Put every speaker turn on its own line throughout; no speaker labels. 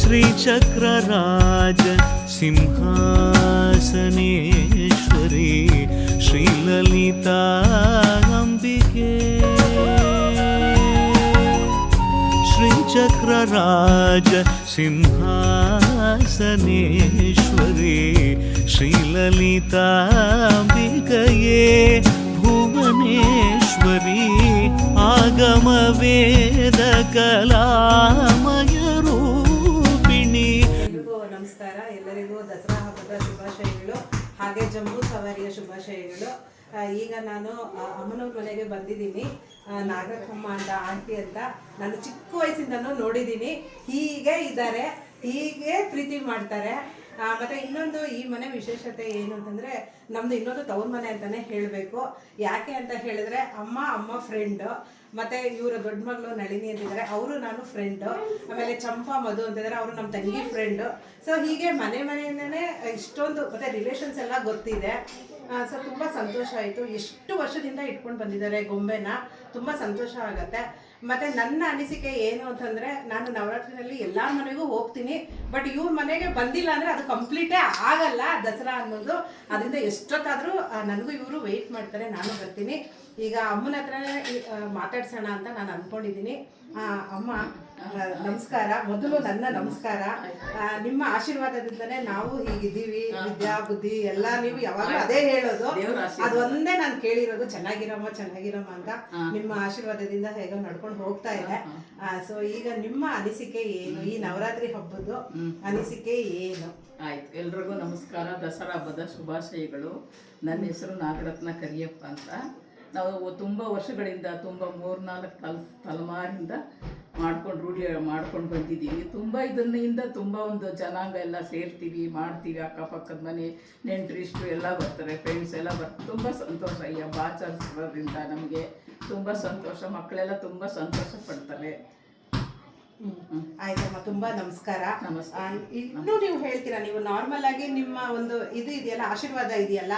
श्रीचक्रराज सिंहासनेश्वरी श्रीललिता अंबिके श्रीचक्रराज सिंहासनेश्वरी श्रीललिताम्बिकये भुवनेश्वरी ಆಗಮವೇದಕಲಾಮಯ ರೂಪಿಣಿ.
ಎಲ್ರಿಗೂ ನಮಸ್ಕಾರ. ಎಲ್ಲರಿಗೂ ದಸರಾ ಹಬ್ಬದ ಶುಭಾಶಯಗಳು, ಹಾಗೆ ಜಂಬೂ ಸವಾರಿಯ ಶುಭಾಶಯಗಳು. ಈಗ ನಾನು ಅಮ್ಮನವ್ರ ಮನೆಗೆ ಬಂದಿದ್ದೀನಿ. ನಾಗರಮ್ಮ ಅಂತ ಆಂಟಿ ಅಂತ ನಾನು ಚಿಕ್ಕ ವಯಸ್ಸಿಂದನೂ ನೋಡಿದ್ದೀನಿ. ಹೀಗೆ ಇದ್ದಾರೆ, ಹೀಗೆ ಪ್ರೀತಿ ಮಾಡ್ತಾರೆ. ಮತ್ತು ಇನ್ನೊಂದು ಈ ಮನೆ ವಿಶೇಷತೆ ಏನು ಅಂತಂದರೆ, ನಮ್ಮದು ಇನ್ನೊಂದು ತವ್ರ ಮನೆ ಅಂತಲೇ ಹೇಳಬೇಕು. ಯಾಕೆ ಅಂತ ಹೇಳಿದ್ರೆ ಅಮ್ಮ ಫ್ರೆಂಡು, ಮತ್ತು ಇವರ ದೊಡ್ಡ ಮಗಳು ನಳಿನಿ ಅಂತಿದ್ದಾರೆ, ಅವರು ನಾನು ಫ್ರೆಂಡು. ಆಮೇಲೆ ಚಂಪಾ ಮಧು ಅಂತಿದ್ದಾರೆ, ಅವರು ನಮ್ಮ ತಂಗಿ ಫ್ರೆಂಡು. ಸೊ ಹೀಗೆ ಮನೆಯಿಂದನೇ ಇಷ್ಟೊಂದು ಮತ್ತು ರಿಲೇಷನ್ಸ್ ಎಲ್ಲ ಗೊತ್ತಿದೆ. ಸೊ ತುಂಬ ಸಂತೋಷ ಆಯಿತು. ಎಷ್ಟು ವರ್ಷದಿಂದ ಇಟ್ಕೊಂಡು ಬಂದಿದ್ದಾರೆ ಗೊಂಬೆನ, ತುಂಬ ಸಂತೋಷ ಆಗುತ್ತೆ. ಮತ್ತು ನನ್ನ ಅನಿಸಿಕೆ ಏನು ಅಂತಂದರೆ, ನಾನು ನವರಾತ್ರಿನಲ್ಲಿ ಎಲ್ಲರ ಮನೆಗೂ ಹೋಗ್ತೀನಿ, ಬಟ್ ಇವ್ರ ಮನೆಗೆ ಬಂದಿಲ್ಲ ಅಂದರೆ ಅದು ಕಂಪ್ಲೀಟೇ ಆಗಲ್ಲ ದಸರಾ ಅನ್ನೋದು. ಅದರಿಂದ ಎಷ್ಟೊತ್ತಾದರೂ ನನಗೂ ಇವರು ವೆಯ್ಟ್ ಮಾಡ್ತಾರೆ, ನಾನು ಬರ್ತೀನಿ. ಈಗ ಅಮ್ಮನ ಹತ್ರನೇ ಮಾತಾಡ್ಸೋಣ ಅಂತ ನಾನು ಅಂದ್ಕೊಂಡಿದ್ದೀನಿ. ಅಮ್ಮ ನಮಸ್ಕಾರ. ಮೊದಲು ನನ್ನ ನಮಸ್ಕಾರ. ನಿಮ್ಮ ಆಶೀರ್ವಾದದಿಂದನೇ ನಾವು ಹೀಗಿದ್ದೀವಿ. ವಿದ್ಯಾ ಬುದ್ಧಿ ಎಲ್ಲ ನೀವು ಯಾವಾಗಲೂ ಅದೇ ಹೇಳೋದು, ಅದೊಂದೇ ನಾನು ಕೇಳಿರೋದು, ಚೆನ್ನಾಗಿರಮ್ಮ ಅಂತ. ನಿಮ್ಮ ಆಶೀರ್ವಾದದಿಂದ ಹೇಗೋ ನಡ್ಕೊಂಡು ಹೋಗ್ತಾ ಇದೆ. ಸೊ ಈಗ ನಿಮ್ಮ ಅನಿಸಿಕೆ ಏನು, ಈ ನವರಾತ್ರಿ ಹಬ್ಬದ ಅನಿಸಿಕೆ ಏನು?
ಆಯ್ತು, ಎಲ್ರಿಗೂ ನಮಸ್ಕಾರ. ದಸರಾ ಹಬ್ಬದ ಶುಭಾಶಯಗಳು. ನನ್ನ ಹೆಸರು ನಾಗರತ್ನ ಕರಿಯಪ್ಪ ಅಂತ. ನಾವು ತುಂಬ ವರ್ಷಗಳಿಂದ, ತುಂಬ 3-4 ತಲೆಮಾರಿಂದ ರೂಢಿ ಮಾಡ್ಕೊಂಡು ಬಂದಿದ್ದೀವಿ. ತುಂಬ ಇದರಿಂದ ತುಂಬ ಒಂದು ಜನಾಂಗ ಎಲ್ಲ ಸೇರ್ತೀವಿ, ಮಾಡ್ತೀವಿ. ಅಕ್ಕಪಕ್ಕದ ಮನೆ ನೆಂಟರಿಷ್ಟು ಎಲ್ಲ ಬರ್ತಾರೆ, ಫ್ರೆಂಡ್ಸ್ ಎಲ್ಲ ಬರ್ತಾರೆ. ತುಂಬ ಸಂತೋಷ. ಈ ಹಬ್ಬ ಆಚರಿಸೋದ್ರಿಂದ ನಮಗೆ ತುಂಬ ಸಂತೋಷ. ಮಕ್ಕಳೆಲ್ಲ ತುಂಬ ಸಂತೋಷ ಪಡ್ತಾರೆ.
ಆಯ್ತಮ್ಮ, ತುಂಬಾ ನಮಸ್ಕಾರ. ಇನ್ನು ನೀವು ಹೇಳ್ತೀರಾ, ನೀವು ನಾರ್ಮಲ್ ಆಗಿ ನಿಮ್ಮ ಒಂದು ಇದು ಇದೆಯಲ್ಲ, ಆಶೀರ್ವಾದ ಇದೆಯಲ್ಲ,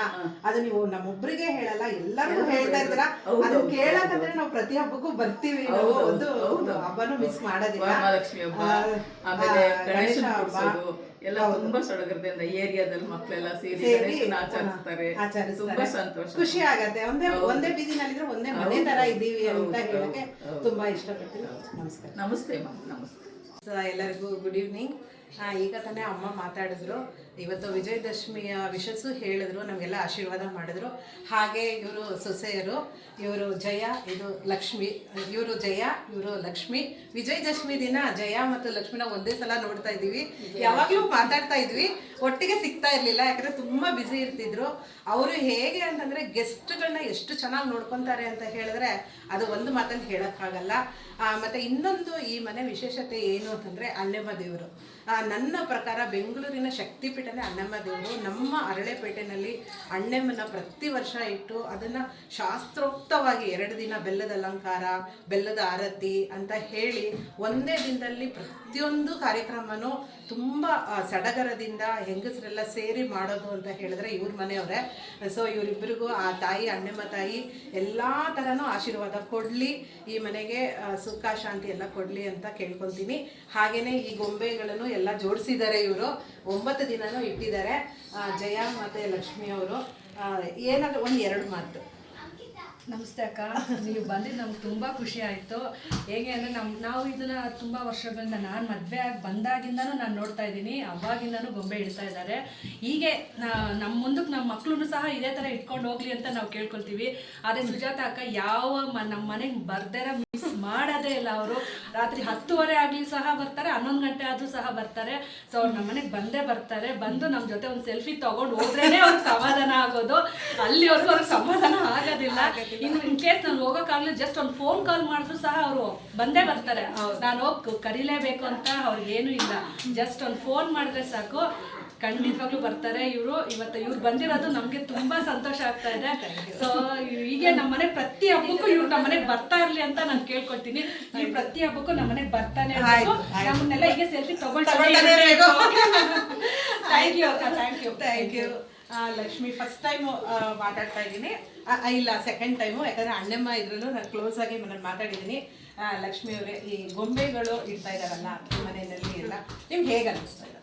ಅದು ನೀವು ನಮ್ಮೊಬ್ಬರಿಗೆ ಹೇಳಲ್ಲ, ಎಲ್ಲರಿಗೂ ಹೇಳ್ತಾ ಇದ್ದೀರಾ. ಅದನ್ನ ಕೇಳಕಂದ್ರೆ ನಾವು ಪ್ರತಿ ಹಬ್ಬಕ್ಕೂ ಬರ್ತೀವಿ. ನಾವು ಒಂದು ಹಬ್ಬನೂ ಮಿಸ್ ಮಾಡೋದಿಲ್ಲ.
ಮಹಾಲಕ್ಷ್ಮಿ ಹಬ್ಬ, ಆಮೇಲೆ ಗಣೇಶನ ಕೂರಿಸೋದು ಎಲ್ಲ ತುಂಬಾ ಸಡಗರದಿಂದ ಏರಿಯಾದಲ್ಲಿ ಮಕ್ಕಳೆಲ್ಲ ಸೇರಿ ಗಣೇಶನ ಆಚರಿಸ್ತಾರೆ. ತುಂಬಾ ಸಂತೋಷ,
ಖುಷಿ ಆಗತ್ತೆ. ಒಂದೇ ಬೀದಿನಲ್ಲಿದ್ರೆ ಒಂದೇ ಮನೆ ತರ ಇದ್ದೀವಿ ಅಂತ ಹೇಳಕ್ಕೆ ತುಂಬಾ ಇಷ್ಟಪಡ್ತೀನಿ. ನಮಸ್ಕಾರ.
ನಮಸ್ತೆ ಅಮ್ಮ. ನಮಸ್ತೆ
ಎಲ್ಲರಿಗೂ ಗುಡ್ ಈವ್ನಿಂಗ್. ಈಗ ತಾನೇ ಅಮ್ಮ ಮಾತಾಡಿದ್ರು. ಇವತ್ತು ವಿಜಯದಶಮಿಯ ವಿಷಸ್ಸು ಹೇಳಿದ್ರು, ನಮಗೆಲ್ಲ ಆಶೀರ್ವಾದ ಮಾಡಿದ್ರು. ಹಾಗೆ ಇವರು ಸೊಸೆಯರು, ಇವರು ಜಯ, ಇದು ಲಕ್ಷ್ಮಿ. ಇವರು ಜಯ, ಇವರು ಲಕ್ಷ್ಮಿ. ವಿಜಯದಶಮಿ ದಿನ ಜಯ ಮತ್ತು ಲಕ್ಷ್ಮಿನ ಒಂದೇ ಸಲ ನೋಡ್ತಾ ಇದ್ದೀವಿ. ಯಾವಾಗಲೂ ಮಾತಾಡ್ತಾ ಇದ್ವಿ, ಒಟ್ಟಿಗೆ ಸಿಗ್ತಾ ಇರಲಿಲ್ಲ, ಯಾಕಂದರೆ ತುಂಬ ಬ್ಯುಸಿ ಇರ್ತಿದ್ರು. ಅವರು ಹೇಗೆ ಅಂತಂದರೆ ಗೆಸ್ಟ್ಗಳನ್ನ ಎಷ್ಟು ಚೆನ್ನಾಗಿ ನೋಡ್ಕೊತಾರೆ ಅಂತ ಹೇಳಿದ್ರೆ ಅದು ಒಂದು ಮಾತಲ್ಲಿ ಹೇಳೋಕ್ಕಾಗಲ್ಲ. ಮತ್ತು ಇನ್ನೊಂದು ಈ ಮನೆ ವಿಶೇಷತೆ ಏನು ಅಂತಂದರೆ ಅಣ್ಣಮ್ಮ ದೇವರು. ನನ್ನ ಪ್ರಕಾರ ಬೆಂಗಳೂರಿನ ಶಕ್ತಿಪೀಠನೇ ಅಣ್ಣಮ್ಮ ದೇವರು. ನಮ್ಮ ಅರಳೆಪೇಟೆನಲ್ಲಿ ಅಣ್ಣಮ್ಮನ ಪ್ರತಿ ವರ್ಷ ಇಟ್ಟು ಅದನ್ನು ಶಾಸ್ತ್ರೋಕ್ತವಾಗಿ 2 ದಿನ ಬೆಲ್ಲದ ಅಲಂಕಾರ, ಬೆಲ್ಲದ ಆರತಿ ಅಂತ ಹೇಳಿ ಒಂದೇ ದಿನದಲ್ಲಿ ಪ್ರತಿಯೊಂದು ಕಾರ್ಯಕ್ರಮನೂ ತುಂಬ ಸಡಗರದಿಂದ ಹೆಂಗಸರೆಲ್ಲ ಸೇರಿ ಮಾಡೋದು ಅಂತ ಹೇಳಿದ್ರೆ ಇವ್ರ ಮನೆಯವರೇ. ಸೊ ಇವರಿಬ್ಬರಿಗೂ ಆ ತಾಯಿ, ಅಣ್ಣಮ್ಮ ತಾಯಿ ಎಲ್ಲ ಥರನೂ ಆಶೀರ್ವಾದ ಕೊಡಲಿ, ಈ ಮನೆಗೆ ಸುಖ ಶಾಂತಿ ಎಲ್ಲ ಕೊಡಲಿ ಅಂತ ಕೇಳ್ಕೊತೀನಿ. ಹಾಗೆಯೇ ಈ ಗೊಂಬೆಗಳನ್ನು ಎಲ್ಲ ಜೋಡಿಸಿದ್ದಾರೆ ಇವರು. 9 ದಿನನೂ ಇಟ್ಟಿದ್ದಾರೆ. ಜಯ ಮತ್ತು ಲಕ್ಷ್ಮಿ ಅವರು ಏನಾದರೂ 1-2 ಮಾತು.
ನಮಸ್ತೆ ಅಕ್ಕ, ನೀವು ಬಂದಿದ್ದು ನಮ್ಗೆ ತುಂಬ ಖುಷಿ ಆಯಿತು. ಹೇಗೆ ಅಂದರೆ ನಾವು ಇದನ್ನು ತುಂಬ ವರ್ಷಗಳಿಂದ, ನಾನು ಮದುವೆ ಆಗಿ ಬಂದಾಗಿಂದನೂ ನಾನು ನೋಡ್ತಾ ಇದ್ದೀನಿ. ಅವಾಗಿಂದನೂ ಗೊಂಬೆ ಇಡ್ತಾ ಇದ್ದಾರೆ. ಹೀಗೆ ನಮ್ಮ ಮುಂದಕ್ಕೆ ನಮ್ಮ ಮಕ್ಕಳನ್ನು ಸಹ ಇದೇ ಥರ ಇಟ್ಕೊಂಡು ಹೋಗ್ಲಿ ಅಂತ ನಾವು ಕೇಳ್ಕೊಳ್ತೀವಿ. ಆದರೆ ಸುಜಾತ ಅಕ್ಕ ನಮ್ಮ ಮನೆಗೆ ಬರ್ದಾರ ಮಿಸ್ ಮಾಡೋದೇ ಇಲ್ಲ. ಅವರು ರಾತ್ರಿ 10:30 ಆಗಲಿ ಸಹ ಬರ್ತಾರೆ, 11 ಗಂಟೆ ಆದರೂ ಸಹ ಬರ್ತಾರೆ. ಸೊ ಅವ್ರು ನಮ್ಮ ಮನೆಗೆ ಬಂದೇ ಬರ್ತಾರೆ. ಬಂದು ನಮ್ಮ ಜೊತೆ ಒಂದು ಸೆಲ್ಫಿ ತೊಗೊಂಡು ಹೋದ್ರೇ ಅವ್ರಿಗೆ ಸಮಾಧಾನ ಆಗೋದು. ಅಲ್ಲಿವರೆಗೂ ಅವ್ರಿಗೆ ಸಮಾಧಾನ ಆಗೋದಿಲ್ಲ. ಇನ್ನು ಇನ್ ಕೇಸ್ ನಾನು ಹೋಗೋಕ್ಕಾಗಲಿ, ಜಸ್ಟ್ ಒಂದು ಫೋನ್ ಕಾಲ್ ಮಾಡಿದ್ರು ಸಹ ಅವರು ಬಂದೇ ಬರ್ತಾರೆ. ನಾನು ಹೋಗಿ ಕರೀಲೇಬೇಕು ಅಂತ ಅವ್ರಿಗೇನು ಇಲ್ಲ. ಜಸ್ಟ್ ಒಂದು ಫೋನ್ ಮಾಡಿದ್ರೆ ಸಾಕು, ಖಂಡಿತವಾಗ್ಲೂ ಬರ್ತಾರೆ. ಇವ್ರು ಬಂದಿರೋದು ನಮಗೆ ತುಂಬಾ ಸಂತೋಷ ಆಗ್ತಾ ಇದೆ. ಸೊ ಹೀಗೆ ನಮ್ಮನೆ ಪ್ರತಿ ಹಬ್ಬಕ್ಕೂ ಇವ್ರು ನಮ್ಮನೆಗೆ ಬರ್ತಾ ಇರ್ಲಿ ಅಂತ ನಾನು ಕೇಳ್ಕೊಳ್ತೀನಿ. ನೀವು ಪ್ರತಿ ಹಬ್ಬಕ್ಕೂ ನಮ್ಮನೆಗೆ ಬರ್ತಾನೆ, ನಮ್ಮನ್ನೆಲ್ಲ ಹೀಗೆ ಸೆಲ್ಫಿ ತಗೊಳ್ತಾನೆ.
Thank you Lakshmi. First time ಮಾತಾಡ್ತಾ ಇದ್ದೀನಿ, ಇಲ್ಲ ಸೆಕೆಂಡ್ ಟೈಮು, ಯಾಕಂದರೆ ಅಣ್ಣಮ್ಮ ಇದ್ರೂ ನಾನು ಕ್ಲೋಸ್ ಆಗಿ ನಾನು ಮಾತಾಡಿದ್ದೀನಿ. ಲಕ್ಷ್ಮಿ ಅವರೇ, ಈ ಗೊಂಬೆಗಳು ಇಡ್ತಾ ಇದ್ದಾರಲ್ಲ ಮನೆಯಲ್ಲಿ ಎಲ್ಲ, ನಿಮ್ಗೆ ಹೇಗೆ ಅನಿಸ್ತಾ ಇದೆ?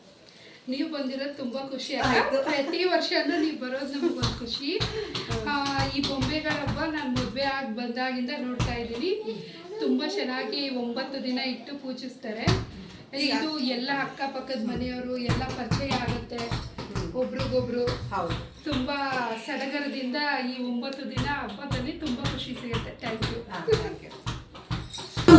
ನೀವು ಬಂದಿರೋದು ತುಂಬಾ ಖುಷಿ
ಆಯ್ತು.
ಆಯ್ತು. ಪ್ರತಿ ವರ್ಷನೂ ನೀವು ಬರೋದು ನಮಗೊಂದು ಖುಷಿ. ಈ ಬೊಂಬೆಗಳ ಹಬ್ಬ ನಾನು ಮದುವೆ ಆಗಿ ಬಂದಾಗಿಂದ ನೋಡ್ತಾ ಇದ್ದೀನಿ. ತುಂಬಾ ಚೆನ್ನಾಗಿ 9 ದಿನ ಇಟ್ಟು ಪೂಜಿಸ್ತಾರೆ. ಇದು ಎಲ್ಲ ಅಕ್ಕಪಕ್ಕದ ಮನೆಯವರು ಎಲ್ಲ ಪರಿಚಯ ಆಗುತ್ತೆ ಒಬ್ರಿಗೊಬ್ರು.
ಹೌದು,
ತುಂಬಾ ಸಡಗರದಿಂದ ಈ 9 ದಿನ ಹಬ್ಬದಲ್ಲಿ ತುಂಬಾ ಖುಷಿ ಸಿಗುತ್ತೆ. Thank you.
Thank you.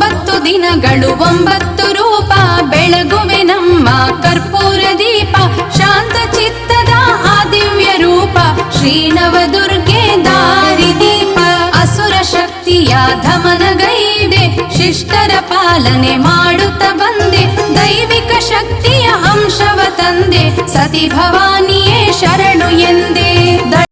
9 ದಿನಗಳು 9 ರೂಪ ಬೆಳಗುವೆ ನಮ್ಮ ಕರ್ಪೂರ ದೀಪ ಶಾಂತ ಚಿತ್ತದ ಆ ದಿವ್ಯ ರೂಪ ಶ್ರೀನವದುರ್ಗೆ ದಾರಿದೀಪ ಅಸುರ ಶಕ್ತಿಯ ದಮನಗೈದೆ ಶಿಷ್ಟರ ಪಾಲನೆ ಮಾಡುತ್ತ ಬಂದೆ ದೈವಿಕ ಶಕ್ತಿಯ ಅಂಶವ ತಂದೆ ಸತಿ ಭವಾನಿಯೇ ಶರಣು ಎಂದೇ